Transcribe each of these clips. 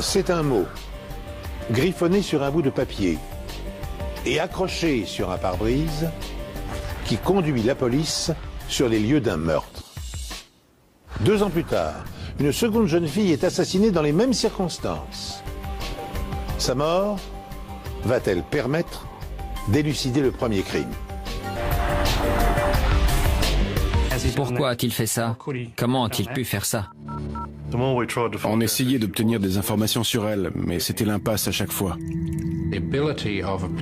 C'est un mot, griffonné sur un bout de papier et accroché sur un pare-brise, qui conduit la police sur les lieux d'un meurtre. 2 ans plus tard, une seconde jeune fille est assassinée dans les mêmes circonstances. Sa mort va-t-elle permettre d'élucider le premier crime? Pourquoi a-t-il fait ça? Comment a-t-il pu faire ça? On essayait d'obtenir des informations sur elle, mais c'était l'impasse à chaque fois.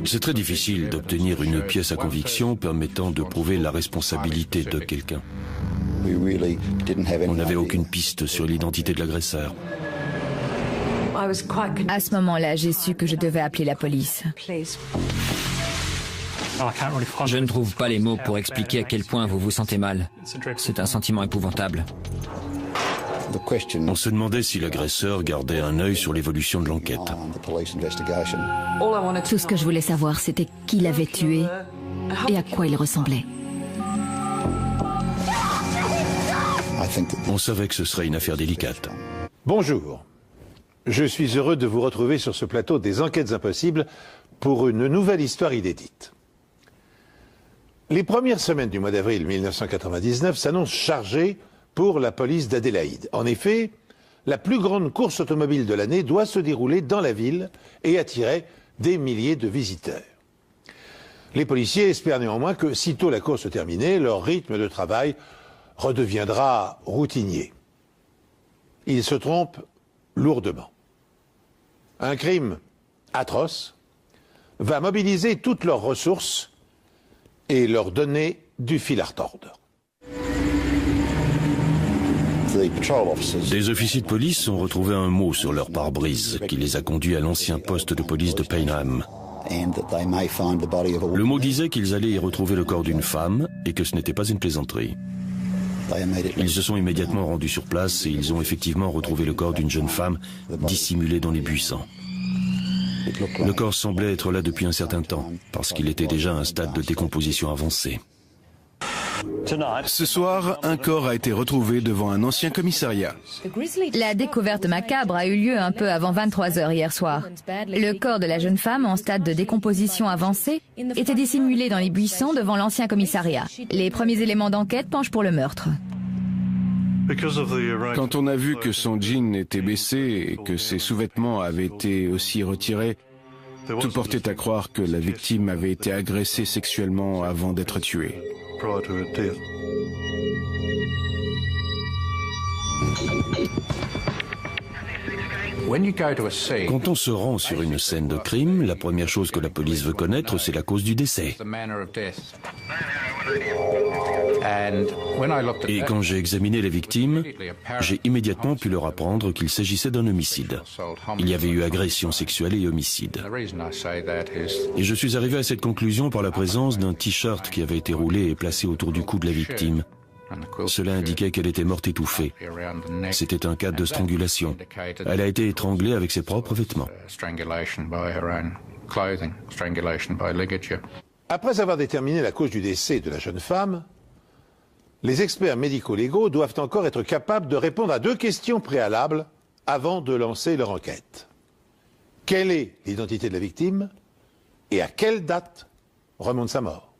C'est très difficile d'obtenir une pièce à conviction permettant de prouver la responsabilité de quelqu'un. On n'avait aucune piste sur l'identité de l'agresseur. À ce moment-là, j'ai su que je devais appeler la police. Je ne trouve pas les mots pour expliquer à quel point vous vous sentez mal. C'est un sentiment épouvantable. On se demandait si l'agresseur gardait un œil sur l'évolution de l'enquête. Tout ce que je voulais savoir, c'était qui l'avait tué et à quoi il ressemblait. On savait que ce serait une affaire délicate. Bonjour. Je suis heureux de vous retrouver sur ce plateau des Enquêtes Impossibles pour une nouvelle histoire inédite. Les premières semaines du mois d'avril 1999 s'annoncent chargées pour la police d'Adélaïde. En effet, la plus grande course automobile de l'année doit se dérouler dans la ville et attirer des milliers de visiteurs. Les policiers espèrent néanmoins que, sitôt la course terminée, leur rythme de travail redeviendra routinier. Ils se trompent lourdement. Un crime atroce va mobiliser toutes leurs ressources et leur donner du fil à retordre. Des officiers de police ont retrouvé un mot sur leur pare-brise qui les a conduits à l'ancien poste de police de Payneham. Le mot disait qu'ils allaient y retrouver le corps d'une femme et que ce n'était pas une plaisanterie. Ils se sont immédiatement rendus sur place et ils ont effectivement retrouvé le corps d'une jeune femme dissimulée dans les buissons. Le corps semblait être là depuis un certain temps, parce qu'il était déjà à un stade de décomposition avancé. Ce soir, un corps a été retrouvé devant un ancien commissariat. La découverte macabre a eu lieu un peu avant 23 h hier soir. Le corps de la jeune femme en stade de décomposition avancée était dissimulé dans les buissons devant l'ancien commissariat. Les premiers éléments d'enquête penchent pour le meurtre. Quand on a vu que son jean était baissé et que ses sous-vêtements avaient été aussi retirés, tout portait à croire que la victime avait été agressée sexuellement avant d'être tuée. Quand on se rend sur une scène de crime, la première chose que la police veut connaître, c'est la cause du décès. Et quand j'ai examiné les victimes, j'ai immédiatement pu leur apprendre qu'il s'agissait d'un homicide. Il y avait eu agression sexuelle et homicide. Et je suis arrivé à cette conclusion par la présence d'un t-shirt qui avait été roulé et placé autour du cou de la victime. Cela indiquait qu'elle était morte étouffée. C'était un cas de strangulation. Elle a été étranglée avec ses propres vêtements. Après avoir déterminé la cause du décès de la jeune femme, les experts médico-légaux doivent encore être capables de répondre à 2 questions préalables avant de lancer leur enquête. Quelle est l'identité de la victime et à quelle date remonte sa mort?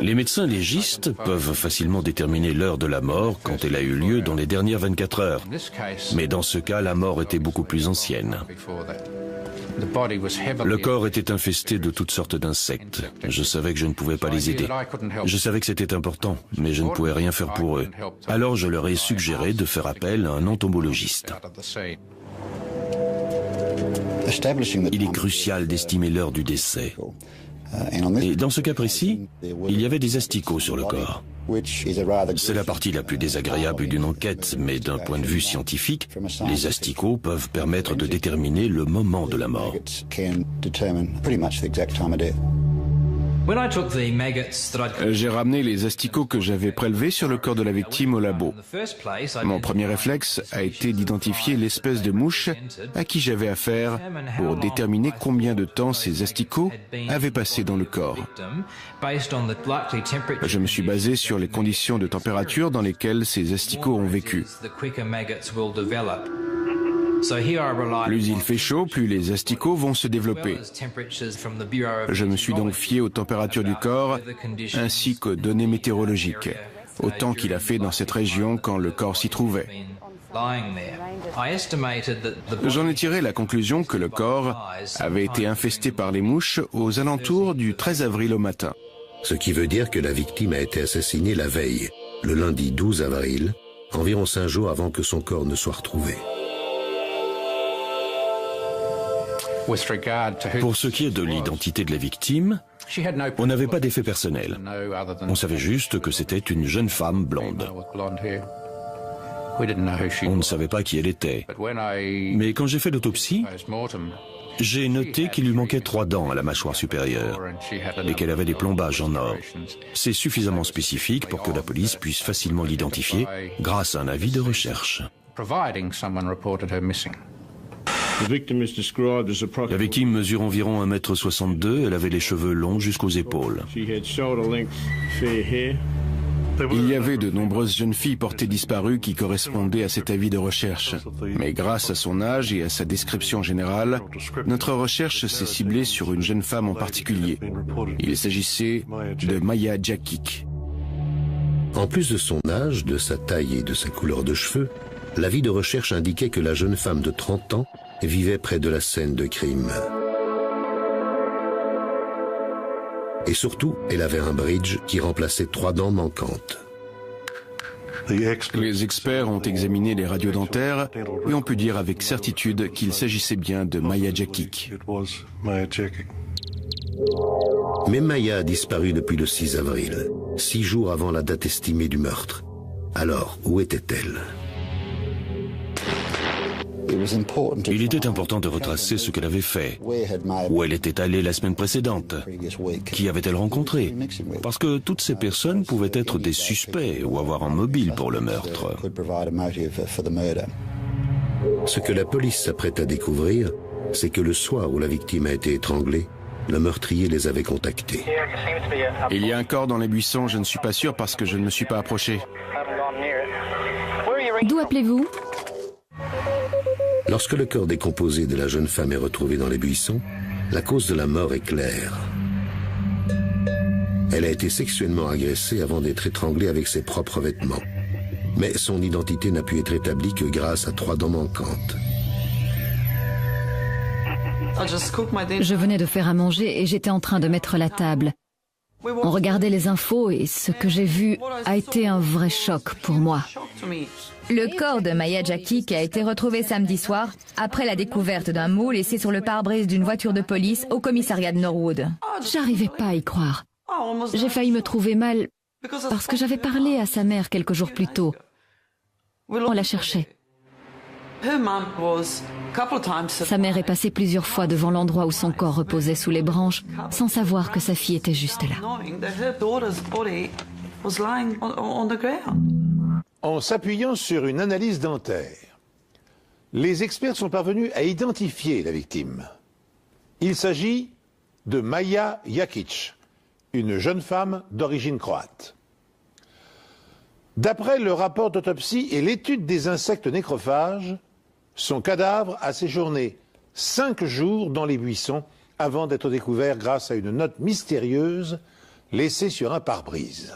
Les médecins légistes peuvent facilement déterminer l'heure de la mort quand elle a eu lieu dans les dernières 24 heures. Mais dans ce cas, la mort était beaucoup plus ancienne. Le corps était infesté de toutes sortes d'insectes. Je savais que je ne pouvais pas les aider. Je savais que c'était important, mais je ne pouvais rien faire pour eux. Alors je leur ai suggéré de faire appel à un entomologiste. Il est crucial d'estimer l'heure du décès. Et dans ce cas précis, il y avait des asticots sur le corps. C'est la partie la plus désagréable d'une enquête, mais d'un point de vue scientifique, les asticots peuvent permettre de déterminer le moment de la mort. J'ai ramené les asticots que j'avais prélevés sur le corps de la victime au labo. Mon premier réflexe a été d'identifier l'espèce de mouche à qui j'avais affaire pour déterminer combien de temps ces asticots avaient passé dans le corps. Je me suis basé sur les conditions de température dans lesquelles ces asticots ont vécu. Plus il fait chaud, plus les asticots vont se développer. Je me suis donc fié aux températures du corps ainsi qu'aux données météorologiques, autant qu'il a fait dans cette région quand le corps s'y trouvait. J'en ai tiré la conclusion que le corps avait été infesté par les mouches aux alentours du 13 avril au matin. Ce qui veut dire que la victime a été assassinée la veille, le lundi 12 avril, environ 5 jours avant que son corps ne soit retrouvé. Pour ce qui est de l'identité de la victime, on n'avait pas d'effet personnel. On savait juste que c'était une jeune femme blonde. On ne savait pas qui elle était. Mais quand j'ai fait l'autopsie, j'ai noté qu'il lui manquait 3 dents à la mâchoire supérieure et qu'elle avait des plombages en or. C'est suffisamment spécifique pour que la police puisse facilement l'identifier grâce à un avis de recherche. La victime mesure environ 1,62 m, elle avait les cheveux longs jusqu'aux épaules. Il y avait de nombreuses jeunes filles portées disparues qui correspondaient à cet avis de recherche. Mais grâce à son âge et à sa description générale, notre recherche s'est ciblée sur une jeune femme en particulier. Il s'agissait de Maya Jakic. En plus de son âge, de sa taille et de sa couleur de cheveux, l'avis de recherche indiquait que la jeune femme de 30 ans vivait près de la scène de crime. Et surtout, elle avait un bridge qui remplaçait 3 dents manquantes. Les experts ont examiné les radios dentaires et ont pu dire avec certitude qu'il s'agissait bien de Maya Jakic. Mais Maya a disparu depuis le 6 avril, 6 jours avant la date estimée du meurtre. Alors, où était-elle ? Il était important de retracer ce qu'elle avait fait, où elle était allée la semaine précédente, qui avait-elle rencontré, parce que toutes ces personnes pouvaient être des suspects ou avoir un mobile pour le meurtre. Ce que la police s'apprête à découvrir, c'est que le soir où la victime a été étranglée, le meurtrier les avait contactés. Il y a un corps dans les buissons, je ne suis pas sûr parce que je ne me suis pas approché. D'où appelez-vous ? Lorsque le corps décomposé de la jeune femme est retrouvé dans les buissons, la cause de la mort est claire. Elle a été sexuellement agressée avant d'être étranglée avec ses propres vêtements. Mais son identité n'a pu être établie que grâce à 3 dents manquantes. Je venais de faire à manger et j'étais en train de mettre la table. On regardait les infos et ce que j'ai vu a été un vrai choc pour moi. Le corps de Maya Jakic a été retrouvé samedi soir après la découverte d'un mot laissé sur le pare-brise d'une voiture de police au commissariat de Norwood. J'arrivais pas à y croire. J'ai failli me trouver mal parce que j'avais parlé à sa mère quelques jours plus tôt. On la cherchait. Sa mère est passée plusieurs fois devant l'endroit où son corps reposait sous les branches sans savoir que sa fille était juste là. En s'appuyant sur une analyse dentaire, les experts sont parvenus à identifier la victime. Il s'agit de Maya Jakic, une jeune femme d'origine croate. D'après le rapport d'autopsie et l'étude des insectes nécrophages, son cadavre a séjourné 5 jours dans les buissons avant d'être découvert grâce à une note mystérieuse laissée sur un pare-brise.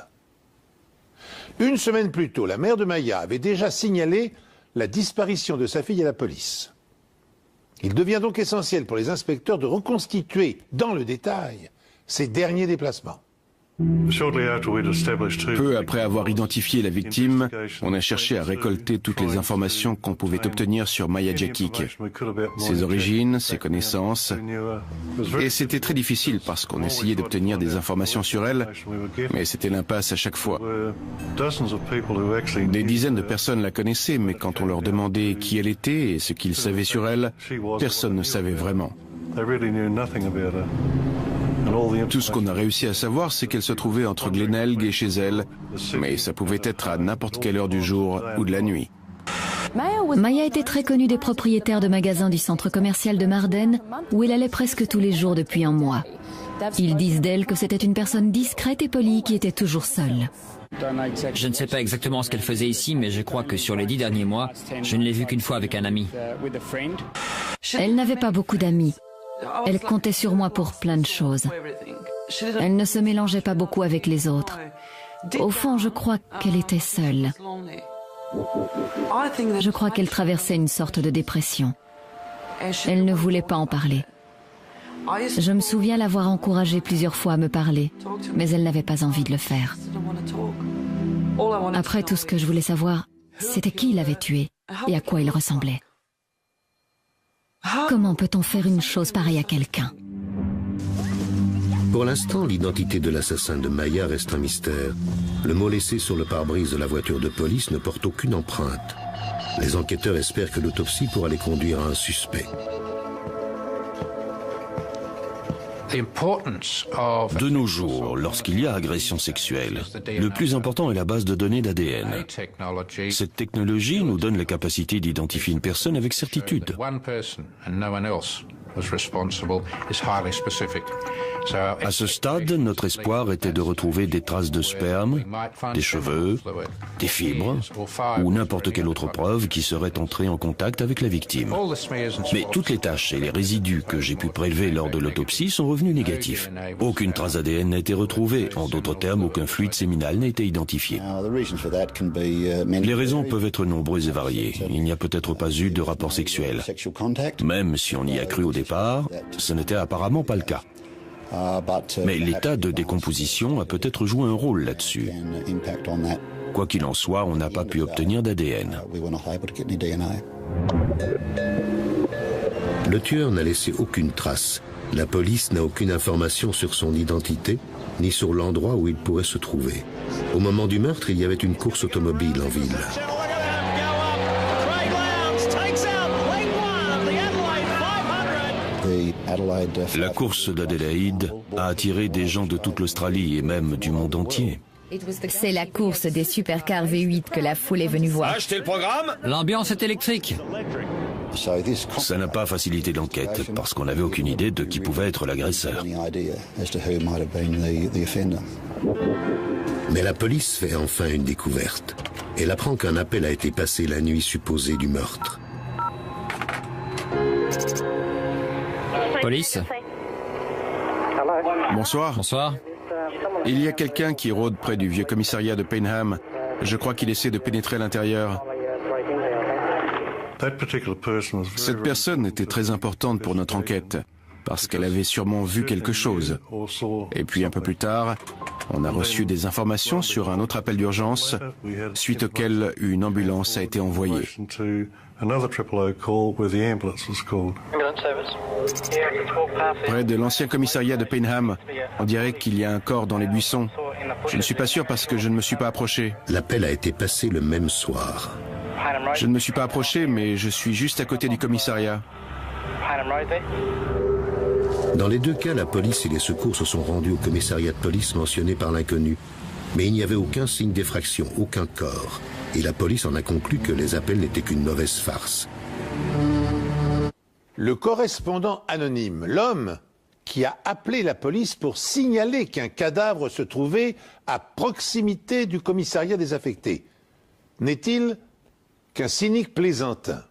Une semaine plus tôt, la mère de Maya avait déjà signalé la disparition de sa fille à la police. Il devient donc essentiel pour les inspecteurs de reconstituer dans le détail ces derniers déplacements. Peu après avoir identifié la victime, on a cherché à récolter toutes les informations qu'on pouvait obtenir sur Maya Jakic, ses origines, ses connaissances. Et c'était très difficile parce qu'on essayait d'obtenir des informations sur elle, mais c'était l'impasse à chaque fois. Des dizaines de personnes la connaissaient, mais quand on leur demandait qui elle était et ce qu'ils savaient sur elle, personne ne savait vraiment. Tout ce qu'on a réussi à savoir, c'est qu'elle se trouvait entre Glenelg et chez elle, mais ça pouvait être à n'importe quelle heure du jour ou de la nuit. Maya était très connue des propriétaires de magasins du centre commercial de Marden, où elle allait presque tous les jours depuis un mois. Ils disent d'elle que c'était une personne discrète et polie qui était toujours seule. Je ne sais pas exactement ce qu'elle faisait ici, mais je crois que sur les 10 derniers mois, je ne l'ai vue qu'une fois avec un ami. Elle n'avait pas beaucoup d'amis. Elle comptait sur moi pour plein de choses. Elle ne se mélangeait pas beaucoup avec les autres. Au fond, je crois qu'elle était seule. Je crois qu'elle traversait une sorte de dépression. Elle ne voulait pas en parler. Je me souviens l'avoir encouragée plusieurs fois à me parler, mais elle n'avait pas envie de le faire. Après, tout ce que je voulais savoir, c'était qui l'avait tuée et à quoi il ressemblait. Comment peut-on faire une chose pareille à quelqu'un? Pour l'instant, l'identité de l'assassin de Maya reste un mystère. Le mot laissé sur le pare-brise de la voiture de police ne porte aucune empreinte. Les enquêteurs espèrent que l'autopsie pourra les conduire à un suspect. De nos jours, lorsqu'il y a agression sexuelle, le plus important est la base de données d'ADN. Cette technologie nous donne la capacité d'identifier une personne avec certitude. À ce stade, notre espoir était de retrouver des traces de sperme, des cheveux, des fibres ou n'importe quelle autre preuve qui serait entrée en contact avec la victime. Mais toutes les taches et les résidus que j'ai pu prélever lors de l'autopsie sont revenus négatifs. Aucune trace ADN n'a été retrouvée. En d'autres termes, aucun fluide séminal n'a été identifié. Les raisons peuvent être nombreuses et variées. Il n'y a peut-être pas eu de rapport sexuel. Même si on y a cru au départ, ce n'était apparemment pas le cas. Mais l'état de décomposition a peut-être joué un rôle là-dessus. Quoi qu'il en soit, on n'a pas pu obtenir d'ADN. Le tueur n'a laissé aucune trace. La police n'a aucune information sur son identité, ni sur l'endroit où il pourrait se trouver. Au moment du meurtre, il y avait une course automobile en ville. La course d'Adélaïde a attiré des gens de toute l'Australie et même du monde entier. C'est la course des supercars V8 que la foule est venue voir. Achetez le programme. L'ambiance est électrique. Ça n'a pas facilité l'enquête parce qu'on n'avait aucune idée de qui pouvait être l'agresseur. Mais la police fait enfin une découverte. Elle apprend qu'un appel a été passé la nuit supposée du meurtre. Police. Bonsoir. Bonsoir. Il y a quelqu'un qui rôde près du vieux commissariat de Payneham. Je crois qu'il essaie de pénétrer à l'intérieur. Cette personne était très importante pour notre enquête, parce qu'elle avait sûrement vu quelque chose. Et puis un peu plus tard, on a reçu des informations sur un autre appel d'urgence, suite auquel une ambulance a été envoyée. Près de l'ancien commissariat de Payneham, on dirait qu'il y a un corps dans les buissons. Je ne suis pas sûr parce que je ne me suis pas approché. L'appel a été passé le même soir. Je ne me suis pas approché, mais je suis juste à côté du commissariat. Dans les deux cas, la police et les secours se sont rendus au commissariat de police mentionné par l'inconnu. Mais il n'y avait aucun signe d'effraction, aucun corps. Et la police en a conclu que les appels n'étaient qu'une mauvaise farce. Le correspondant anonyme, l'homme qui a appelé la police pour signaler qu'un cadavre se trouvait à proximité du commissariat désaffecté, n'est-il qu'un cynique plaisantin?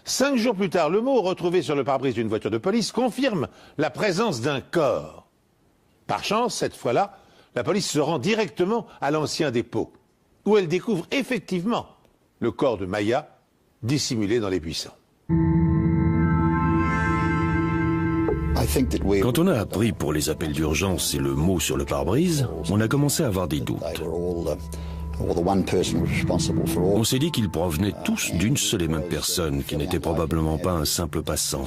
5 jours plus tard, le mot retrouvé sur le pare-brise d'une voiture de police confirme la présence d'un corps. Par chance, cette fois-là, la police se rend directement à l'ancien dépôt, où elle découvre effectivement le corps de Maya dissimulé dans les buissons. Quand on a appris pour les appels d'urgence et le mot sur le pare-brise, on a commencé à avoir des doutes. On s'est dit qu'ils provenaient tous d'une seule et même personne, qui n'était probablement pas un simple passant.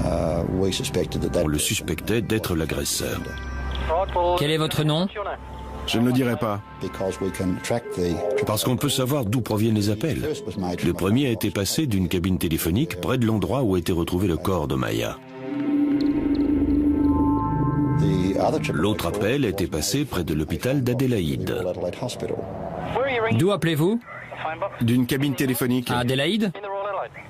On le suspectait d'être l'agresseur. Quel est votre nom? Je ne le dirai pas. Parce qu'on peut savoir d'où proviennent les appels. Le premier a été passé d'une cabine téléphonique près de l'endroit où a été retrouvé le corps de Maya. L'autre appel a été passé près de l'hôpital d'Adélaïde. D'où appelez-vous? D'une cabine téléphonique. À Adélaïde?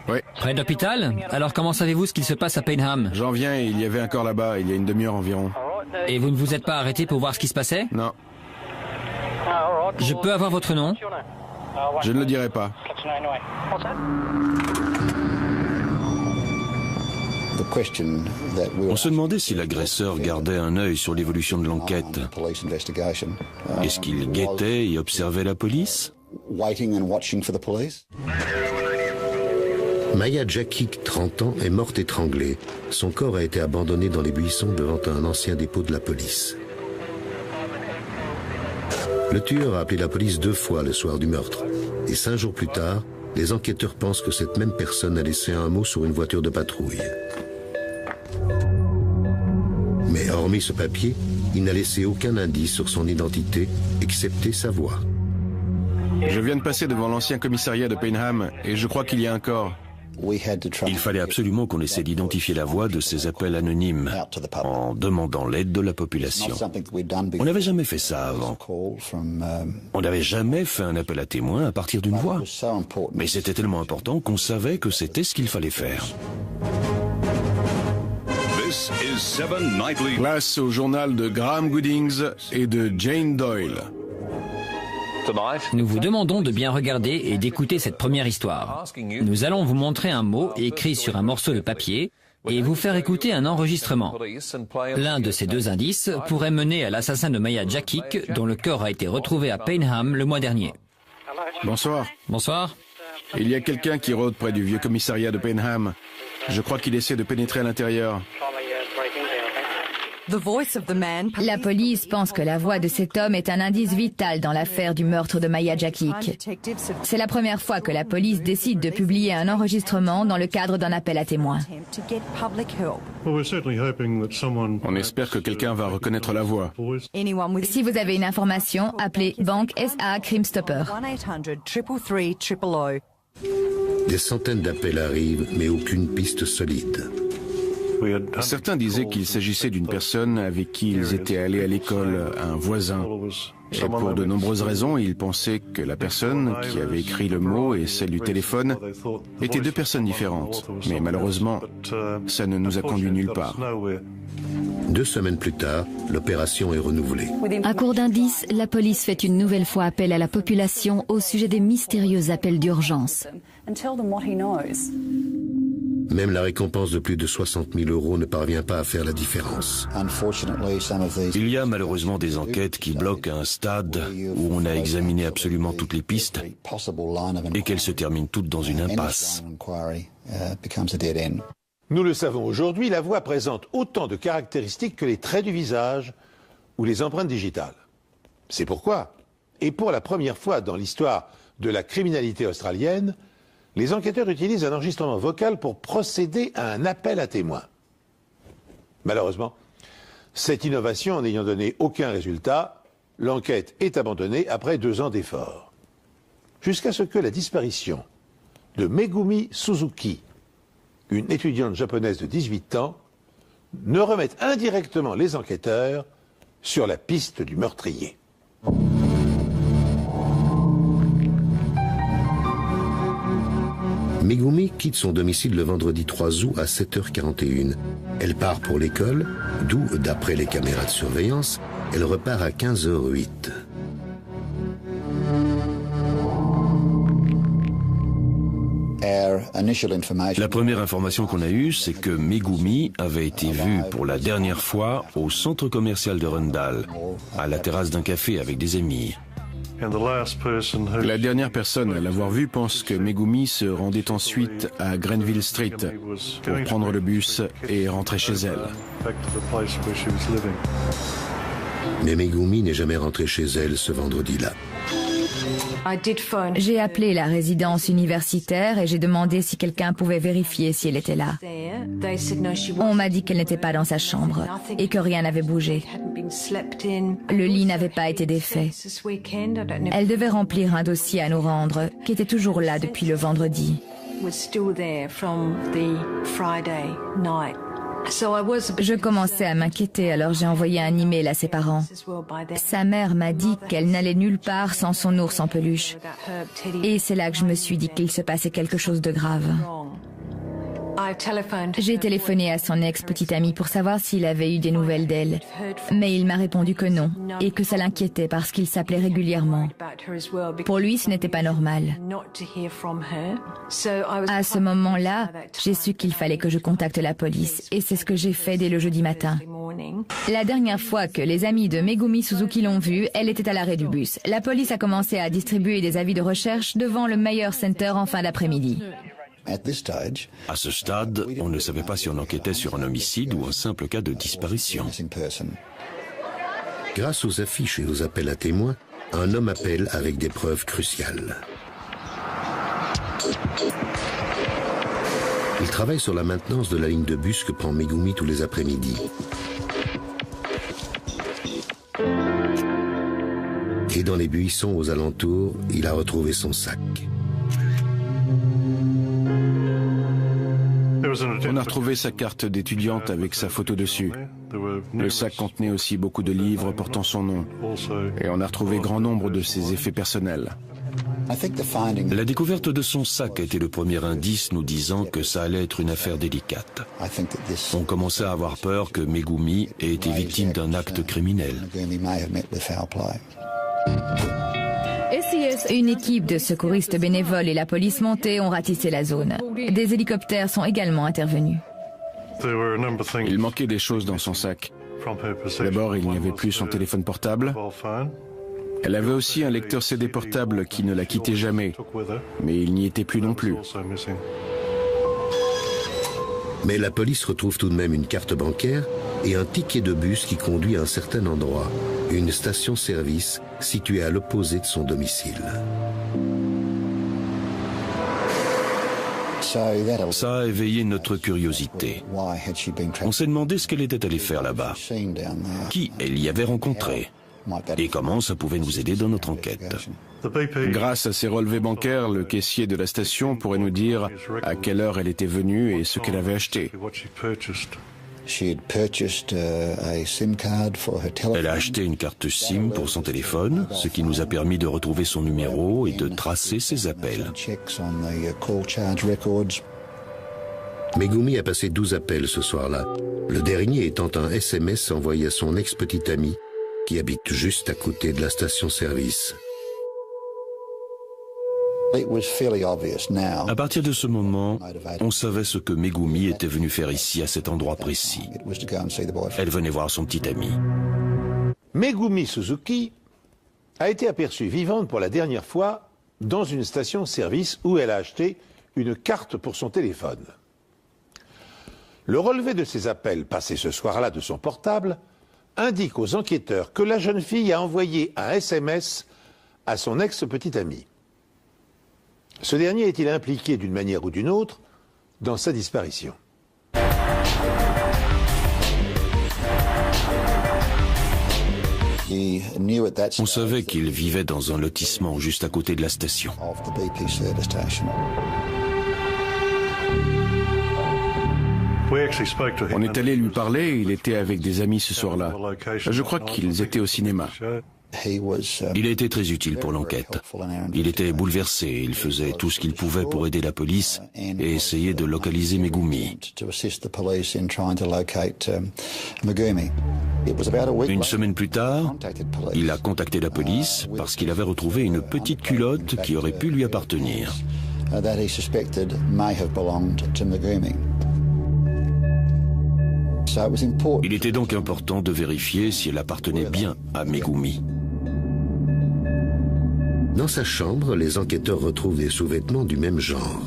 Oui. Près d'hôpital? Alors comment savez-vous ce qu'il se passe à Payneham? J'en viens et il y avait un corps là-bas, il y a une demi-heure environ. Et vous ne vous êtes pas arrêté pour voir ce qui se passait? Non, Je peux avoir votre nom? je ne le dirai pas. On se demandait si l'agresseur gardait un œil sur l'évolution de l'enquête. Est-ce qu'il guettait et observait la police? Maya Djakic, 30 ans, est morte étranglée. Son corps a été abandonné dans les buissons devant un ancien dépôt de la police. Le tueur a appelé la police 2 fois le soir du meurtre. Et 5 jours plus tard, les enquêteurs pensent que cette même personne a laissé un mot sur une voiture de patrouille. Mais hormis ce papier, il n'a laissé aucun indice sur son identité, excepté sa voix. Je viens de passer devant l'ancien commissariat de Payneham et je crois qu'il y a un corps. Il fallait absolument qu'on essaie d'identifier la voix de ces appels anonymes en demandant l'aide de la population. On n'avait jamais fait ça avant. On n'avait jamais fait un appel à témoins à partir d'une voix. Mais c'était tellement important qu'on savait que c'était ce qu'il fallait faire. Place au journal de Graham Goodings et de Jane Doyle. Nous vous demandons de bien regarder et d'écouter cette première histoire. Nous allons vous montrer un mot écrit sur un morceau de papier et vous faire écouter un enregistrement. L'un de ces 2 indices pourrait mener à l'assassin de Maya Djakic, dont le corps a été retrouvé à Payneham le mois dernier. Bonsoir. Bonsoir. Il y a quelqu'un qui rôde près du vieux commissariat de Payneham. Je crois qu'il essaie de pénétrer à l'intérieur. La police pense que la voix de cet homme est un indice vital dans l'affaire du meurtre de Maya Djakic. C'est la première fois que la police décide de publier un enregistrement dans le cadre d'un appel à témoins. On espère que quelqu'un va reconnaître la voix. Si vous avez une information, appelez Banque SA Crime Stopper. Des centaines d'appels arrivent, mais aucune piste solide. Certains disaient qu'il s'agissait d'une personne avec qui ils étaient allés à l'école, un voisin. Et pour de nombreuses raisons, ils pensaient que la personne qui avait écrit le mot et celle du téléphone étaient 2 personnes différentes. Mais malheureusement, ça ne nous a conduit nulle part. 2 semaines plus tard, l'opération est renouvelée. À court d'indices, la police fait une nouvelle fois appel à la population au sujet des mystérieux appels d'urgence. Même la récompense de plus de 60 000 € ne parvient pas à faire la différence. Il y a malheureusement des enquêtes qui bloquent à un stade où on a examiné absolument toutes les pistes et qu'elles se terminent toutes dans une impasse. Nous le savons aujourd'hui, la voix présente autant de caractéristiques que les traits du visage ou les empreintes digitales. C'est pourquoi, et pour la première fois dans l'histoire de la criminalité australienne, les enquêteurs utilisent un enregistrement vocal pour procéder à un appel à témoins. Malheureusement, cette innovation n'ayant donné aucun résultat, l'enquête est abandonnée après 2 ans d'efforts. Jusqu'à ce que la disparition de Megumi Suzuki, une étudiante japonaise de 18 ans, ne remette indirectement les enquêteurs sur la piste du meurtrier. Megumi quitte son domicile le vendredi 3 août à 7h41. Elle part pour l'école, d'où, d'après les caméras de surveillance, elle repart à 15h08. La première information qu'on a eue, c'est que Megumi avait été vue pour la dernière fois au centre commercial de Rundle, à la terrasse d'un café avec des amis. La dernière personne à l'avoir vue pense que Megumi se rendait ensuite à Grenville Street pour prendre le bus et rentrer chez elle. Mais Megumi n'est jamais rentrée chez elle ce vendredi-là. J'ai appelé la résidence universitaire et j'ai demandé si quelqu'un pouvait vérifier si elle était là. On m'a dit qu'elle n'était pas dans sa chambre et que rien n'avait bougé. Le lit n'avait pas été défait. Elle devait remplir un dossier à nous rendre, qui était toujours là depuis le vendredi. Je commençais à m'inquiéter, alors j'ai envoyé un email à ses parents. Sa mère m'a dit qu'elle n'allait nulle part sans son ours en peluche. Et c'est là que je me suis dit qu'il se passait quelque chose de grave. J'ai téléphoné à son ex-petite amie pour savoir s'il avait eu des nouvelles d'elle. Mais il m'a répondu que non, et que ça l'inquiétait parce qu'il s'appelait régulièrement. Pour lui, ce n'était pas normal. À ce moment-là, j'ai su qu'il fallait que je contacte la police, et c'est ce que j'ai fait dès le jeudi matin. La dernière fois que les amis de Megumi Suzuki l'ont vue, elle était à l'arrêt du bus. La police a commencé à distribuer des avis de recherche devant le Meyer Center en fin d'après-midi. À ce stade, on ne savait pas si on enquêtait sur un homicide ou un simple cas de disparition. Grâce aux affiches et aux appels à témoins, un homme appelle avec des preuves cruciales. Il travaille sur la maintenance de la ligne de bus que prend Megumi tous les après-midi. Et dans les buissons aux alentours, il a retrouvé son sac. On a retrouvé sa carte d'étudiante avec sa photo dessus. Le sac contenait aussi beaucoup de livres portant son nom. Et on a retrouvé grand nombre de ses effets personnels. La découverte de son sac a été le premier indice nous disant que ça allait être une affaire délicate. On commençait à avoir peur que Megumi ait été victime d'un acte criminel. Une équipe de secouristes bénévoles et la police montée ont ratissé la zone. Des hélicoptères sont également intervenus. Il manquait des choses dans son sac. D'abord, il n'y avait plus son téléphone portable. Elle avait aussi un lecteur CD portable qui ne la quittait jamais, mais il n'y était plus non plus. Mais la police retrouve tout de même une carte bancaire et un ticket de bus qui conduit à un certain endroit, une station-service située à l'opposé de son domicile. Ça a éveillé notre curiosité. On s'est demandé ce qu'elle était allée faire là-bas, qui elle y avait rencontré, et comment ça pouvait nous aider dans notre enquête. Grâce à ses relevés bancaires, le caissier de la station pourrait nous dire à quelle heure elle était venue et ce qu'elle avait acheté. Elle a acheté une carte SIM pour son téléphone, ce qui nous a permis de retrouver son numéro et de tracer ses appels. Megumi a passé 12 appels ce soir-là, le dernier étant un SMS envoyé à son ex-petite amie qui habite juste à côté de la station-service. À partir de ce moment, on savait ce que Megumi était venue faire ici à cet endroit précis. Elle venait voir son petit ami. Megumi Suzuki a été aperçue vivante pour la dernière fois dans une station-service où elle a acheté une carte pour son téléphone. Le relevé de ses appels passés ce soir-là de son portable indique aux enquêteurs que la jeune fille a envoyé un SMS à son ex-petite amie. Ce dernier est-il impliqué d'une manière ou d'une autre dans sa disparition? On savait qu'il vivait dans un lotissement juste à côté de la station. On est allé lui parler, il était avec des amis ce soir-là. Je crois qu'ils étaient au cinéma. Il a été très utile pour l'enquête. Il était bouleversé, il faisait tout ce qu'il pouvait pour aider la police et essayer de localiser Megumi. Une semaine plus tard, il a contacté la police parce qu'il avait retrouvé une petite culotte qui aurait pu lui appartenir. Il était donc important de vérifier si elle appartenait bien à Megumi. Dans sa chambre, les enquêteurs retrouvent des sous-vêtements du même genre.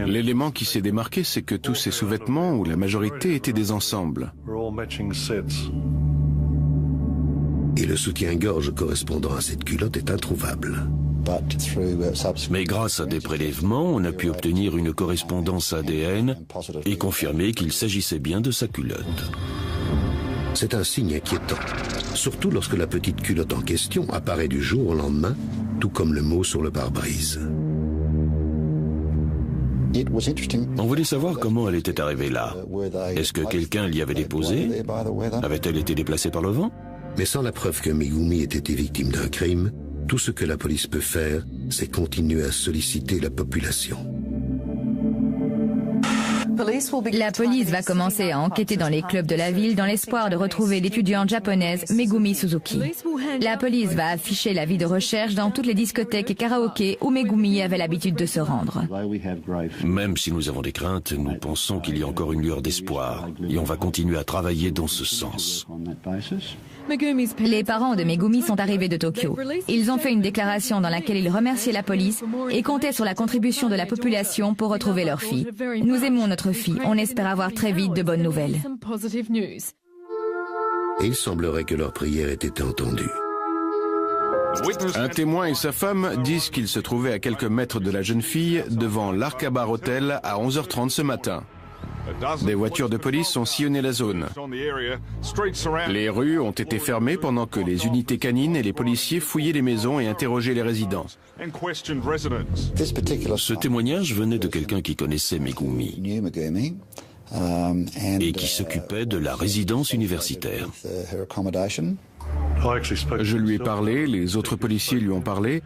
L'élément qui s'est démarqué, c'est que tous ces sous-vêtements, ou la majorité, étaient des ensembles. Et le soutien-gorge correspondant à cette culotte est introuvable. Mais grâce à des prélèvements, on a pu obtenir une correspondance ADN et confirmer qu'il s'agissait bien de sa culotte. C'est un signe inquiétant, surtout lorsque la petite culotte en question apparaît du jour au lendemain, tout comme le mot sur le pare-brise. On voulait savoir comment elle était arrivée là. Est-ce que quelqu'un l'y avait déposée? Avait-elle été déplacée par le vent? Mais sans la preuve que Megumi ait été victime d'un crime, Tout ce que la police peut faire, c'est continuer à solliciter la population. La police va commencer à enquêter dans les clubs de la ville dans l'espoir de retrouver l'étudiante japonaise Megumi Suzuki. La police va afficher l'avis de recherche dans toutes les discothèques et karaokés où Megumi avait l'habitude de se rendre. Même si nous avons des craintes, nous pensons qu'il y a encore une lueur d'espoir et on va continuer à travailler dans ce sens. Les parents de Megumi sont arrivés de Tokyo. Ils ont fait une déclaration dans laquelle ils remerciaient la police et comptaient sur la contribution de la population pour retrouver leur fille. Nous aimons notre fille, on espère avoir très vite de bonnes nouvelles. Et il semblerait que leurs prières aient été entendues. Un témoin et sa femme disent qu'ils se trouvaient à quelques mètres de la jeune fille devant l'Arkabar Hotel à 11h30 ce matin. Des voitures de police ont sillonné la zone. Les rues ont été fermées pendant que les unités canines et les policiers fouillaient les maisons et interrogeaient les résidents. Ce témoignage venait de quelqu'un qui connaissait Megumi et qui s'occupait de la résidence universitaire. Je lui ai parlé, les autres policiers lui ont parlé,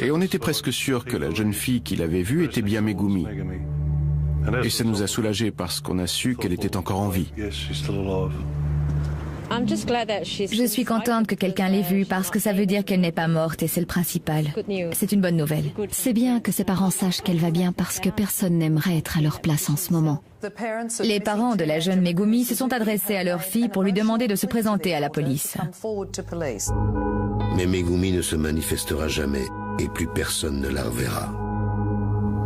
et on était presque sûr que la jeune fille qu'il avait vue était bien Megumi. Et ça nous a soulagés parce qu'on a su qu'elle était encore en vie. Je suis contente que quelqu'un l'ait vue parce que ça veut dire qu'elle n'est pas morte et c'est le principal. C'est une bonne nouvelle. C'est bien que ses parents sachent qu'elle va bien parce que personne n'aimerait être à leur place en ce moment. Les parents de la jeune Megumi se sont adressés à leur fille pour lui demander de se présenter à la police. Mais Megumi ne se manifestera jamais et plus personne ne la reverra.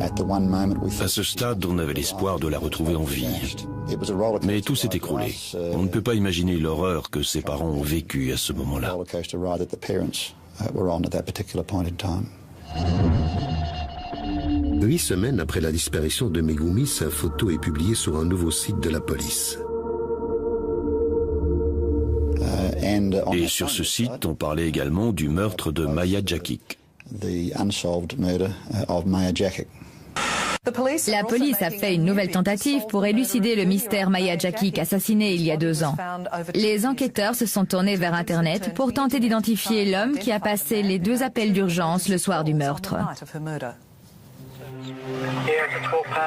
À ce stade, on avait l'espoir de la retrouver en vie. Mais tout s'est écroulé. On ne peut pas imaginer l'horreur que ses parents ont vécue à ce moment-là. 8 semaines après la disparition de Megumi, sa photo est publiée sur un nouveau site de la police. Et sur ce site, on parlait également du meurtre de Maya Jakic. La police a fait une nouvelle tentative pour élucider le mystère Maya Jakic assassiné il y a 2 ans. Les enquêteurs se sont tournés vers Internet pour tenter d'identifier l'homme qui a passé les 2 appels d'urgence le soir du meurtre.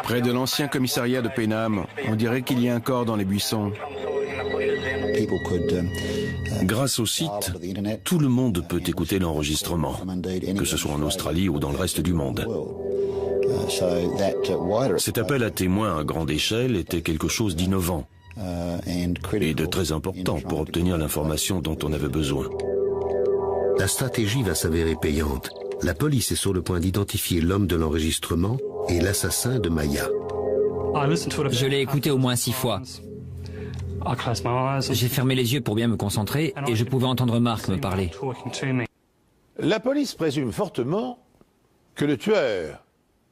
Près de l'ancien commissariat de Penam, on dirait qu'il y a un corps dans les buissons. Grâce au site, tout le monde peut écouter l'enregistrement, que ce soit en Australie ou dans le reste du monde. Cet appel à témoins à grande échelle était quelque chose d'innovant et de très important pour obtenir l'information dont on avait besoin. La stratégie va s'avérer payante. La police est sur le point d'identifier l'homme de l'enregistrement et l'assassin de Maya. Je l'ai écouté au moins 6 fois. J'ai fermé les yeux pour bien me concentrer et je pouvais entendre Mark me parler. La police présume fortement que le tueur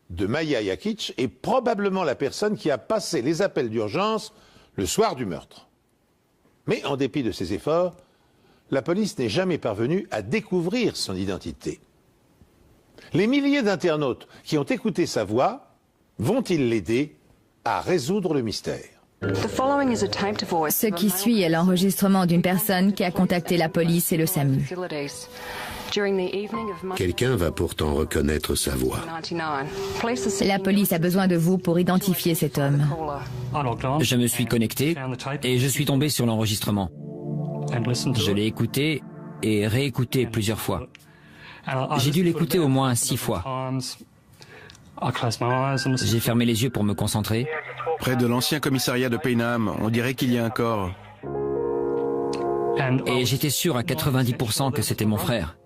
de Maya Jakic est probablement la personne qui a passé les appels d'urgence le soir du meurtre. Mais en dépit de ses efforts, la police n'est jamais parvenue à découvrir son identité. Les milliers d'internautes qui ont écouté sa voix vont-ils l'aider à résoudre le mystère? Ce qui suit est l'enregistrement d'une personne qui a contacté la police et le SAMU. Quelqu'un va pourtant reconnaître sa voix. La police a besoin de vous pour identifier cet homme. Je me suis connecté et je suis tombé sur l'enregistrement. Je l'ai écouté et réécouté plusieurs fois. J'ai dû l'écouter au moins 6 fois. J'ai fermé les yeux pour me concentrer. Près de l'ancien commissariat de Penam, on dirait qu'il y a un corps. Et j'étais sûr à 90% que c'était mon frère.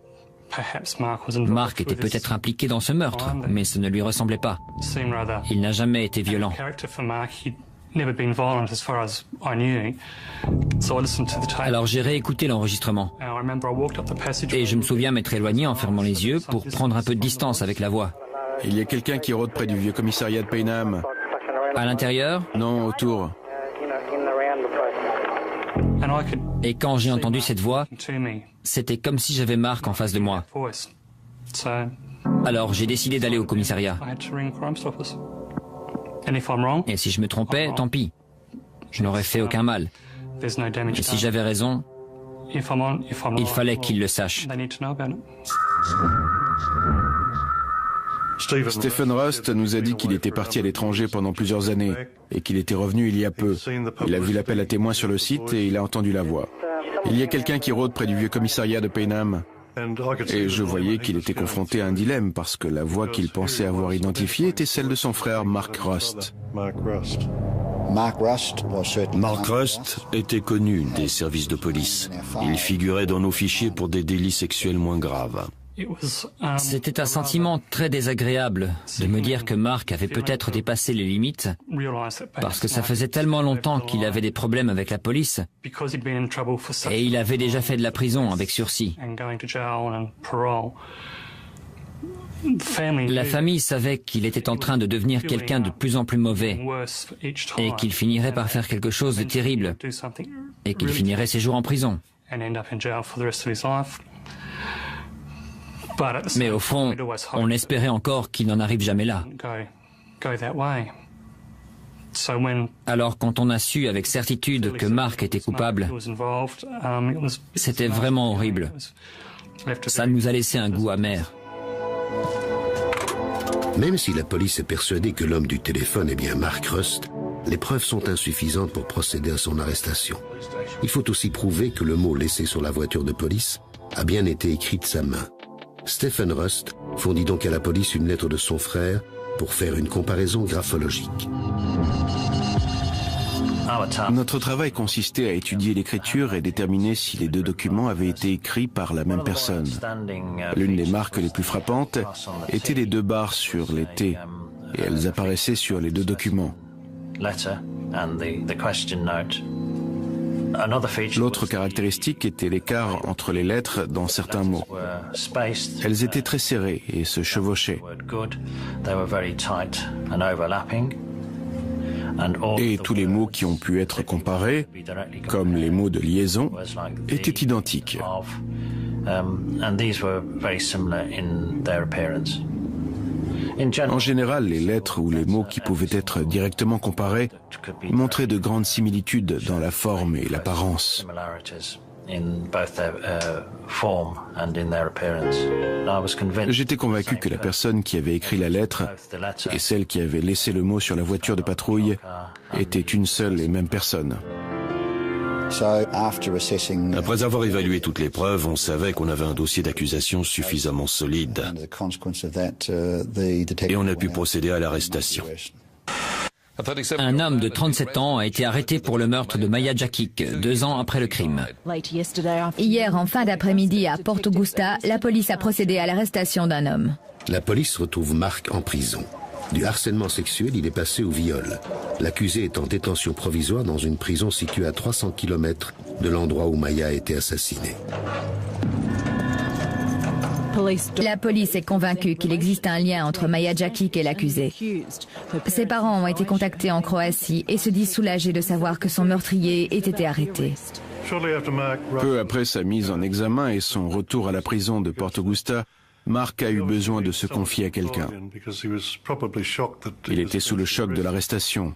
Mark était peut-être impliqué dans ce meurtre, mais ce ne lui ressemblait pas. Il n'a jamais été violent. Alors j'ai réécouté l'enregistrement. Et je me souviens m'être éloigné en fermant les yeux pour prendre un peu de distance avec la voix. Il y a quelqu'un qui rôde près du vieux commissariat de Penam. À l'intérieur? Non, autour. Et quand j'ai entendu cette voix, c'était comme si j'avais Mark en face de moi. Alors j'ai décidé d'aller au commissariat. Et si je me trompais, tant pis. Je n'aurais fait aucun mal. Et si j'avais raison, il fallait qu'il le sache. Stephen Rust nous a dit qu'il était parti à l'étranger pendant plusieurs années et qu'il était revenu il y a peu. Il a vu l'appel à témoins sur le site et il a entendu la voix. Il y a quelqu'un qui rôde près du vieux commissariat de Payneham. Et je voyais qu'il était confronté à un dilemme parce que la voix qu'il pensait avoir identifiée était celle de son frère Mark Rust. Mark Rust était connu des services de police. Il figurait dans nos fichiers pour des délits sexuels moins graves. C'était un sentiment très désagréable de me dire que Mark avait peut-être dépassé les limites parce que ça faisait tellement longtemps qu'il avait des problèmes avec la police et il avait déjà fait de la prison avec sursis. La famille savait qu'il était en train de devenir quelqu'un de plus en plus mauvais et qu'il finirait par faire quelque chose de terrible et qu'il finirait ses jours en prison. Mais au fond, on espérait encore qu'il n'en arrive jamais là. Alors quand on a su avec certitude que Mark était coupable, c'était vraiment horrible. Ça nous a laissé un goût amer. Même si la police est persuadée que l'homme du téléphone est bien Mark Rust, les preuves sont insuffisantes pour procéder à son arrestation. Il faut aussi prouver que le mot laissé sur la voiture de police a bien été écrit de sa main. Stephen Rust fournit donc à la police une lettre de son frère pour faire une comparaison graphologique. Notre travail consistait à étudier l'écriture et déterminer si les deux documents avaient été écrits par la même personne. L'une des marques les plus frappantes était les deux barres sur les T, et elles apparaissaient sur les deux documents. L'autre caractéristique était l'écart entre les lettres dans certains mots. Elles étaient très serrées et se chevauchaient. Et tous les mots qui ont pu être comparés, comme les mots de liaison, étaient identiques. En général, les lettres ou les mots qui pouvaient être directement comparés montraient de grandes similitudes dans la forme et l'apparence. J'étais convaincu que la personne qui avait écrit la lettre et celle qui avait laissé le mot sur la voiture de patrouille étaient une seule et même personne. Après avoir évalué toutes les preuves, on savait qu'on avait un dossier d'accusation suffisamment solide. Et on a pu procéder à l'arrestation. Un homme de 37 ans a été arrêté pour le meurtre de Maya Jakic, 2 ans après le crime. Hier, en fin d'après-midi, à Port Augusta, la police a procédé à l'arrestation d'un homme. La police retrouve Mark en prison. Du harcèlement sexuel, il est passé au viol. L'accusé est en détention provisoire dans une prison située à 300 km de l'endroit où Maya a été assassinée. La police est convaincue qu'il existe un lien entre Maya Jakic et l'accusé. Ses parents ont été contactés en Croatie et se disent soulagés de savoir que son meurtrier ait été arrêté. Peu après sa mise en examen et son retour à la prison de Port Augusta, Mark a eu besoin de se confier à quelqu'un. Il était sous le choc de l'arrestation.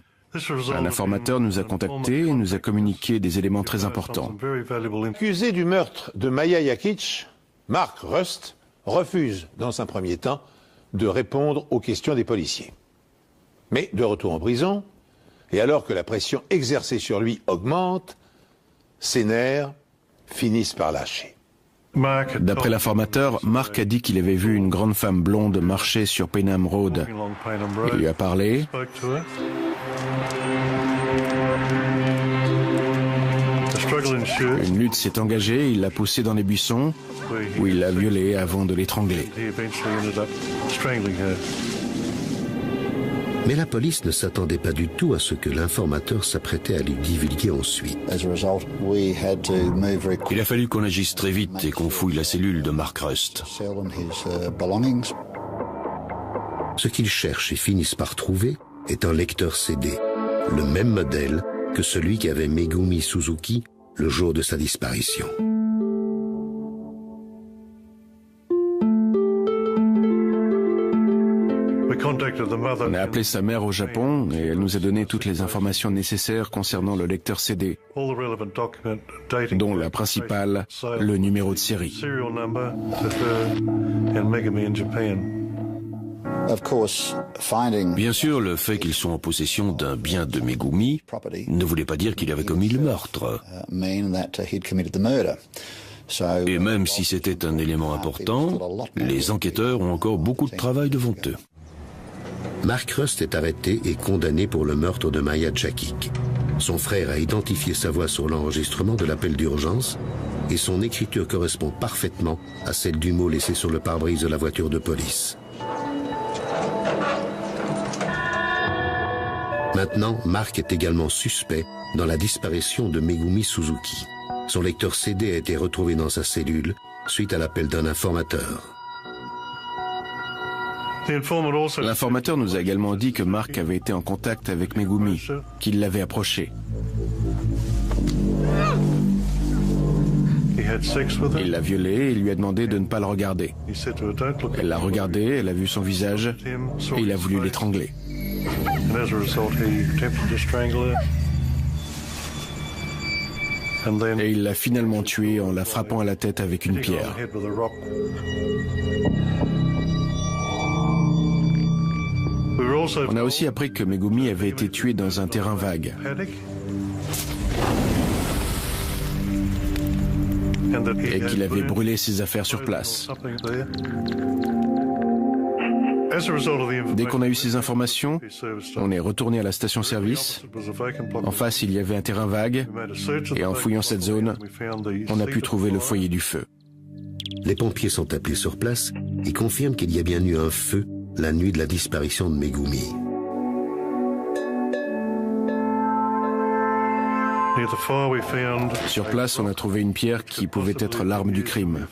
Un informateur nous a contactés et nous a communiqué des éléments très importants. L'accusé du meurtre de Maya Jakic, Mark Rust, refuse, dans un premier temps, de répondre aux questions des policiers. Mais de retour en prison, et alors que la pression exercée sur lui augmente, ses nerfs finissent par lâcher. D'après l'informateur, Mark a dit qu'il avait vu une grande femme blonde marcher sur Payneham Road. Il lui a parlé. Une lutte s'est engagée, il l'a poussée dans les buissons, où il l'a violée avant de l'étrangler. Mais la police ne s'attendait pas du tout à ce que l'informateur s'apprêtait à lui divulguer ensuite. Il a fallu qu'on agisse très vite et qu'on fouille la cellule de Mark Rust. Ce qu'ils cherchent et finissent par trouver est un lecteur CD, le même modèle que celui qu'avait Megumi Suzuki le jour de sa disparition. On a appelé sa mère au Japon et elle nous a donné toutes les informations nécessaires concernant le lecteur CD, dont la principale, le numéro de série. Bien sûr, le fait qu'ils soient en possession d'un bien de Megumi ne voulait pas dire qu'il avait commis le meurtre. Et même si c'était un élément important, les enquêteurs ont encore beaucoup de travail devant eux. Mark Rust est arrêté et condamné pour le meurtre de Maia Jakic. Son frère a identifié sa voix sur l'enregistrement de l'appel d'urgence et son écriture correspond parfaitement à celle du mot laissé sur le pare-brise de la voiture de police. Maintenant, Mark est également suspect dans la disparition de Megumi Suzuki. Son lecteur CD a été retrouvé dans sa cellule suite à l'appel d'un informateur. L'informateur nous a également dit que Mark avait été en contact avec Megumi, qu'il l'avait approché. Il l'a violée et lui a demandé de ne pas le regarder. Elle l'a regardé, elle a vu son visage et il a voulu l'étrangler. Et il l'a finalement tuée en la frappant à la tête avec une pierre. On a aussi appris que Megumi avait été tué dans un terrain vague. Et qu'il avait brûlé ses affaires sur place. Dès qu'on a eu ces informations, on est retourné à la station-service. En face, il y avait un terrain vague. Et en fouillant cette zone, on a pu trouver le foyer du feu. Les pompiers sont appelés sur place et confirment qu'il y a bien eu un feu la nuit de la disparition de Megumi. Sur place, on a trouvé une pierre qui pouvait être l'arme du crime.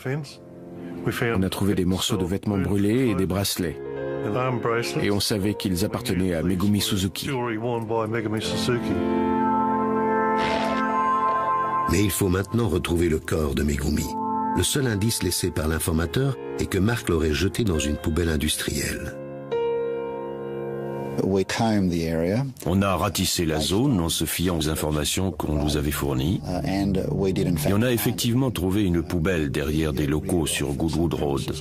On a trouvé des morceaux de vêtements brûlés et des bracelets. Et on savait qu'ils appartenaient à Megumi Suzuki. Mais il faut maintenant retrouver le corps de Megumi. Le seul indice laissé par l'informateur est que Mark l'aurait jeté dans une poubelle industrielle. On a ratissé la zone en se fiant aux informations qu'on nous avait fournies. Et on a effectivement trouvé une poubelle derrière des locaux sur Goodwood Road.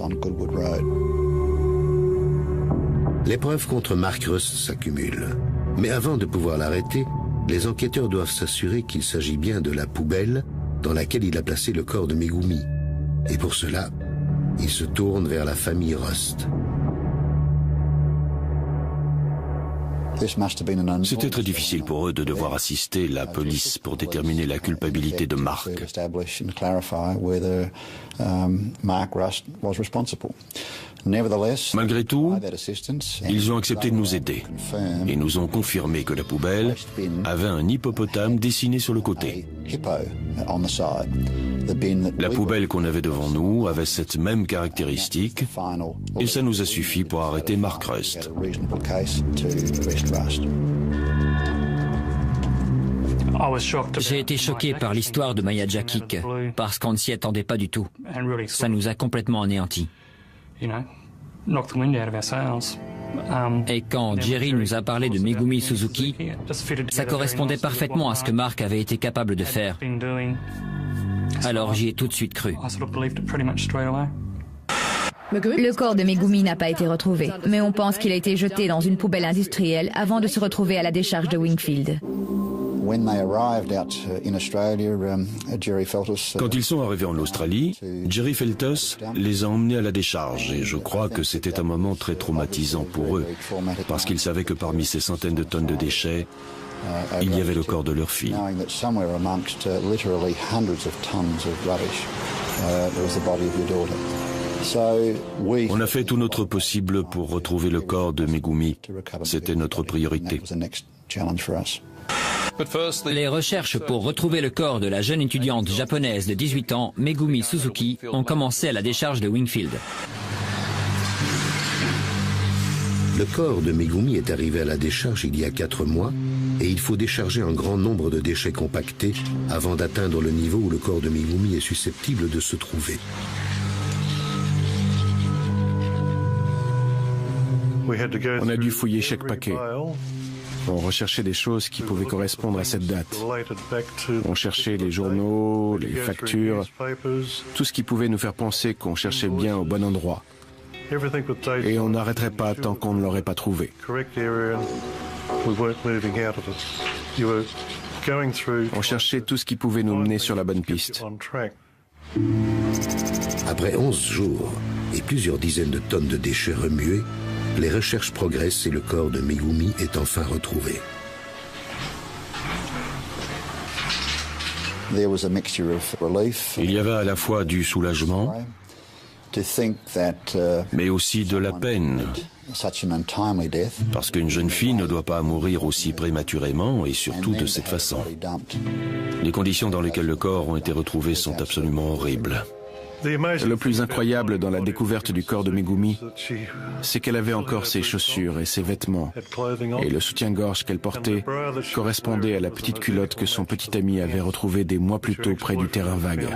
Les preuves contre Mark Rust s'accumulent. Mais avant de pouvoir l'arrêter, les enquêteurs doivent s'assurer qu'il s'agit bien de la poubelle dans laquelle il a placé le corps de Megumi. Et pour cela, ils se tournent vers la famille Rust. C'était très difficile pour eux de devoir assister la police pour déterminer la culpabilité de Mark. Malgré tout, ils ont accepté de nous aider et nous ont confirmé que la poubelle avait un hippopotame dessiné sur le côté. La poubelle qu'on avait devant nous avait cette même caractéristique et ça nous a suffi pour arrêter Mark Rust. J'ai été choqué par l'histoire de Maia Jakic parce qu'on ne s'y attendait pas du tout. Ça nous a complètement anéantis. Et quand Jerry nous a parlé de Megumi Suzuki, ça correspondait parfaitement à ce que Mark avait été capable de faire. Alors j'y ai tout de suite cru. Le corps de Megumi n'a pas été retrouvé, mais on pense qu'il a été jeté dans une poubelle industrielle avant de se retrouver à la décharge de Wingfield. Quand ils sont arrivés en Australie, Jerry Feltus les a emmenés à la décharge et je crois que c'était un moment très traumatisant pour eux parce qu'ils savaient que parmi ces centaines de tonnes de déchets, il y avait le corps de leur fille. On a fait tout notre possible pour retrouver le corps de Megumi. C'était notre priorité. Les recherches pour retrouver le corps de la jeune étudiante japonaise de 18 ans, Megumi Suzuki, ont commencé à la décharge de Wingfield. Le corps de Megumi est arrivé à la décharge il y a 4 mois et il faut décharger un grand nombre de déchets compactés avant d'atteindre le niveau où le corps de Megumi est susceptible de se trouver. On a dû fouiller chaque paquet. On recherchait des choses qui pouvaient correspondre à cette date. On cherchait les journaux, les factures, tout ce qui pouvait nous faire penser qu'on cherchait bien au bon endroit. Et on n'arrêterait pas tant qu'on ne l'aurait pas trouvé. On cherchait tout ce qui pouvait nous mener sur la bonne piste. Après 11 jours et plusieurs dizaines de tonnes de déchets remués, les recherches progressent et le corps de Megumi est enfin retrouvé. Il y avait à la fois du soulagement, mais aussi de la peine, parce qu'une jeune fille ne doit pas mourir aussi prématurément et surtout de cette façon. Les conditions dans lesquelles le corps ont été retrouvés sont absolument horribles. Le plus incroyable dans la découverte du corps de Megumi, c'est qu'elle avait encore ses chaussures et ses vêtements, et le soutien-gorge qu'elle portait correspondait à la petite culotte que son petit ami avait retrouvée des mois plus tôt près du terrain vague.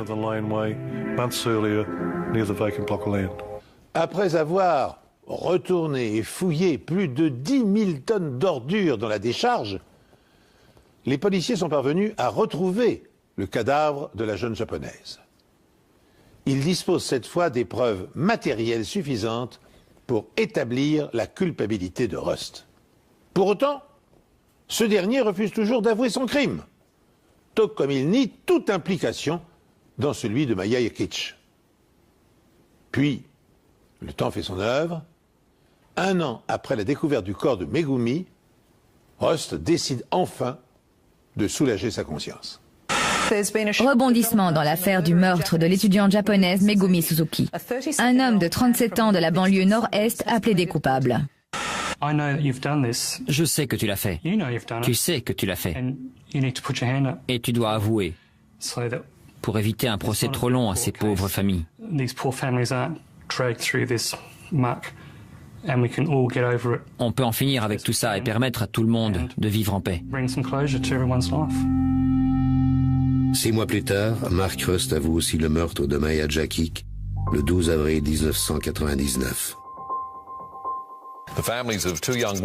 Après avoir retourné et fouillé plus de 10 000 tonnes d'ordures dans la décharge, les policiers sont parvenus à retrouver le cadavre de la jeune japonaise. Ils disposent cette fois des preuves matérielles suffisantes pour établir la culpabilité de Rust. Pour autant, ce dernier refuse toujours d'avouer son crime, tout comme il nie toute implication dans celui de Maya Yakic. Puis, le temps fait son œuvre. 1 an après la découverte du corps de Megumi, Rust décide enfin de soulager sa conscience. Rebondissement dans l'affaire du meurtre de l'étudiante japonaise Megumi Suzuki. Un homme de 37 ans de la banlieue nord-est a plaidé coupable. Je sais que tu l'as fait. Tu sais que tu l'as fait. Et tu dois avouer pour éviter un procès trop long à ces pauvres familles. On peut en finir avec tout ça et permettre à tout le monde de vivre en paix. 6 mois plus tard, Mark Rust avoue aussi le meurtre de Maya Yakic le 12 avril 1999.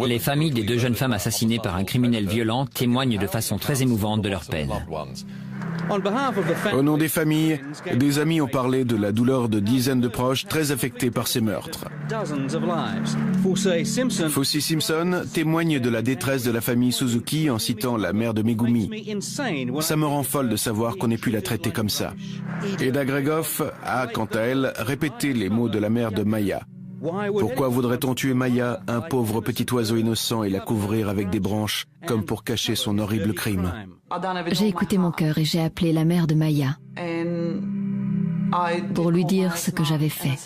Les familles des 2 jeunes femmes assassinées par un criminel violent témoignent de façon très émouvante de leur peine. Au nom des familles, des amis ont parlé de la douleur de dizaines de proches très affectés par ces meurtres. Fossey Simpson témoigne de la détresse de la famille Suzuki en citant la mère de Megumi. Ça me rend folle de savoir qu'on ait pu la traiter comme ça. Eda Gregoff a, quant à elle, répété les mots de la mère de Maya. Pourquoi voudrait-on tuer Maya, un pauvre petit oiseau innocent, et la couvrir avec des branches, comme pour cacher son horrible crime? J'ai écouté mon cœur et j'ai appelé la mère de Maya pour lui dire ce que j'avais fait.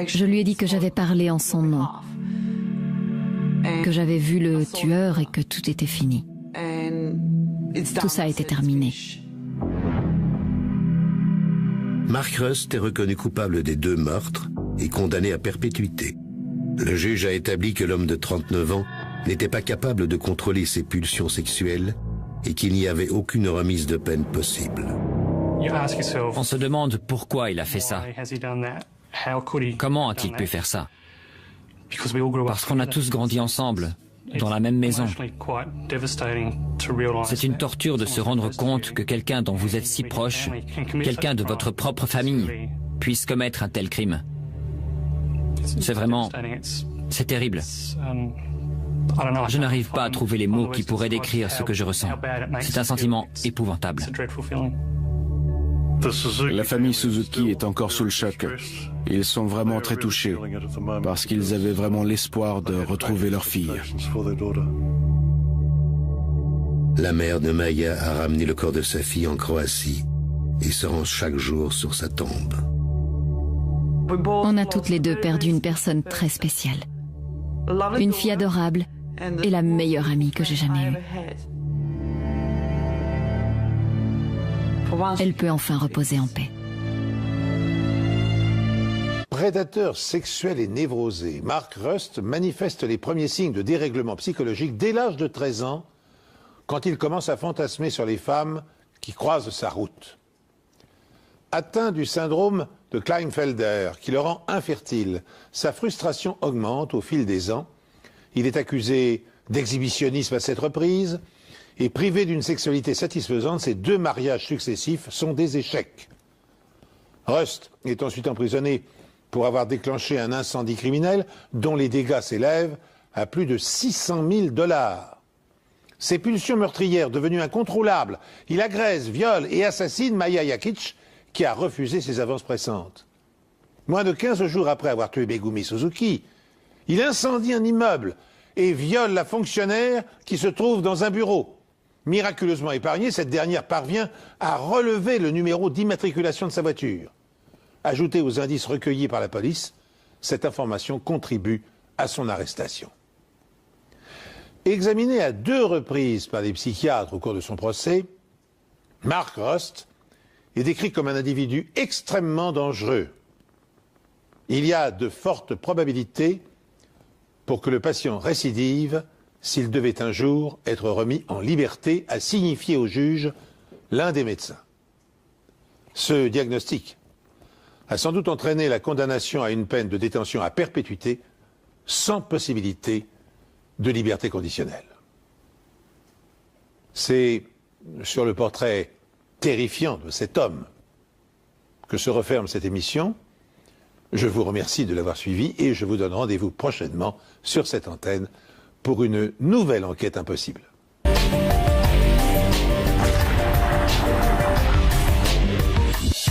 Je lui ai dit que j'avais parlé en son nom, que j'avais vu le tueur et que tout était fini. Tout ça était terminé. Mark Rust est reconnu coupable des 2 meurtres et condamné à perpétuité. Le juge a établi que l'homme de 39 ans n'était pas capable de contrôler ses pulsions sexuelles et qu'il n'y avait aucune remise de peine possible. On se demande pourquoi il a fait ça. Comment a-t-il pu faire ça? Parce qu'on a tous grandi ensemble, dans la même maison. C'est une torture de se rendre compte que quelqu'un dont vous êtes si proche, quelqu'un de votre propre famille, puisse commettre un tel crime. C'est terrible. Je n'arrive pas à trouver les mots qui pourraient décrire ce que je ressens. C'est un sentiment épouvantable. La famille Suzuki est encore sous le choc. Ils sont vraiment très touchés parce qu'ils avaient vraiment l'espoir de retrouver leur fille. La mère de Maya a ramené le corps de sa fille en Croatie et se rend chaque jour sur sa tombe. On a toutes les 2 perdu une personne très spéciale. Une fille adorable et la meilleure amie que j'ai jamais eue. Elle peut enfin reposer en paix. Prédateur sexuel et névrosé, Mark Rust manifeste les premiers signes de dérèglement psychologique dès l'âge de 13 ans, quand il commence à fantasmer sur les femmes qui croisent sa route. atteint du syndrome de Klinefelter, qui le rend infertile. Sa frustration augmente au fil des ans. Il est accusé d'exhibitionnisme à 7 reprises et privé d'une sexualité satisfaisante, ses 2 mariages successifs sont des échecs. Rust est ensuite emprisonné pour avoir déclenché un incendie criminel dont les dégâts s'élèvent à plus de 600 000 $. Ses pulsions meurtrières devenues incontrôlables, il agresse, viole et assassine Maya Yakic, qui a refusé ses avances pressantes. Moins de 15 jours après avoir tué Megumi Suzuki, il incendie un immeuble et viole la fonctionnaire qui se trouve dans un bureau. Miraculeusement épargnée, cette dernière parvient à relever le numéro d'immatriculation de sa voiture. Ajoutée aux indices recueillis par la police, cette information contribue à son arrestation. Examiné à 2 reprises par des psychiatres au cours de son procès, Mark Rust est décrit comme un individu extrêmement dangereux. Il y a de fortes probabilités pour que le patient récidive s'il devait un jour être remis en liberté, a signifié au juge l'un des médecins. Ce diagnostic a sans doute entraîné la condamnation à une peine de détention à perpétuité sans possibilité de liberté conditionnelle. C'est sur le portrait terrifiant de cet homme que se referme cette émission. Je vous remercie de l'avoir suivi et je vous donne rendez-vous prochainement sur cette antenne pour une nouvelle enquête impossible.